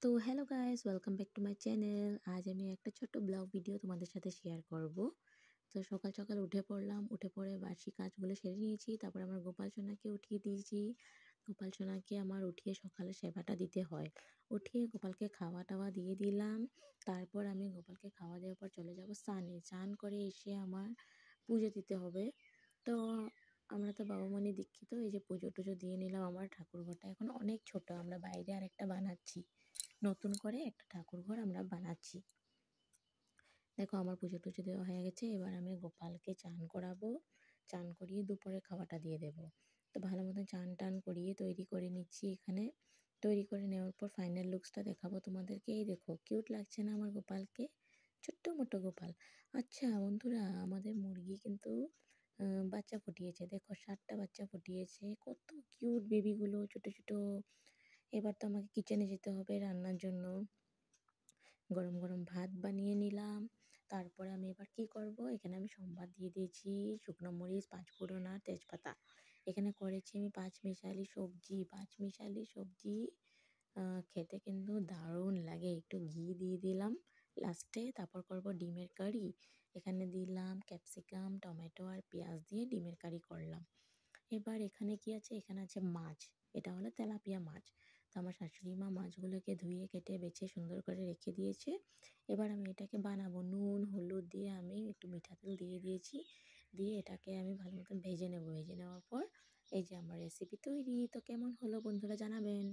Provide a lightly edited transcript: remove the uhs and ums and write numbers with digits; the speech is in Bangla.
তো hello guys, welcome back to my channel. আজ আমি একটা ছোট্ট ব্লগ ভিডিও তোমাদের সাথে শেয়ার করব। তো সকাল সকাল উঠে পড়লাম, উঠে পড়ে বাসি কাজগুলো সেরে নিয়েছি। তারপরে আমার গোপাল সোনাকে উঠিয়ে দিয়েছি। গোপাল সোনাকে আমার উঠিয়ে সকালে সেবাটা দিতে হয়। উঠিয়ে গোপালকে খাওয়া টাওয়া দিয়ে দিলাম। তারপর আমি গোপালকে খাওয়া দেওয়ার পর চলে যাব স্নানে। স্নান করে এসে আমার পুজো দিতে হবে। তো আমরা তো বাবা মনি দীক্ষিত, এই যে পুজো টুজো দিয়ে নিলাম। আমার ঠাকুর ঘরটা এখন অনেক ছোট, আমরা বাইরে আরেকটা বানাচ্ছি, নতুন করে একটা ঠাকুরঘর আমরা বানাচ্ছি। দেখো আমার পুজো টুজো দেওয়া হয়ে গেছে। এবার আমি গোপালকে চান করাবো। চান করিয়ে দুপুরে খাওয়াটা দিয়ে দেবো। তো ভালো মতন চান টান করিয়ে তৈরি করে নিচ্ছি এখানে। তৈরি করে নেওয়ার পর ফাইনাল লুকসটা দেখাবো তোমাদেরকে। এই দেখো, কিউট লাগছে না আমার গোপালকে? ছোট্ট মোটো গোপাল। আচ্ছা বন্ধুরা, আমাদের মুরগি কিন্তু বাচ্চা ফুটিয়েছে। দেখো 7টা বাচ্চা ফুটিয়েছে। কত কিউট বেবিগুলো, ছোট ছোট। এবার তো আমাকে কিচেনে যেতে হবে রান্নার জন্য। গরম গরম ভাত বানিয়ে নিলাম। তারপরে আমি এবার কি করব, এখানে আমি সম্বাদ দিয়ে দিয়েছি শুকনো মরিচ, পাঁচফোড়ন আর তেজপাতা। এখানে করেছি আমি পাঁচমিশালি সবজি। পাঁচমিশালি সবজি খেতে কিন্তু দারুণ লাগে। একটু ঘি দিয়ে দিলাম লাস্টে। তারপর করব ডিমের কারি। এখানে দিলাম ক্যাপসিকাম, টমেটো আর পেঁয়াজ দিয়ে ডিমের কারি করলাম। এবার এখানে কি আছে, এখানে আছে মাছ। এটা হলো তেলাপিয়া মাছ। তো আমার শাশুড়ি মা মাছগুলোকে ধুয়ে কেটে বেছে সুন্দর করে রেখে দিয়েছে। এবার আমি এটাকে বানাবো। নুন হলুদ দিয়ে আমি একটু মিঠা তেল দিয়ে দিয়েছি। দিয়ে এটাকে আমি ভালো মতন ভেজে নেব। ভেজে নেওয়ার পর এই যে আমার রেসিপি তৈরি। তো কেমন হলো বন্ধুরা জানাবেন।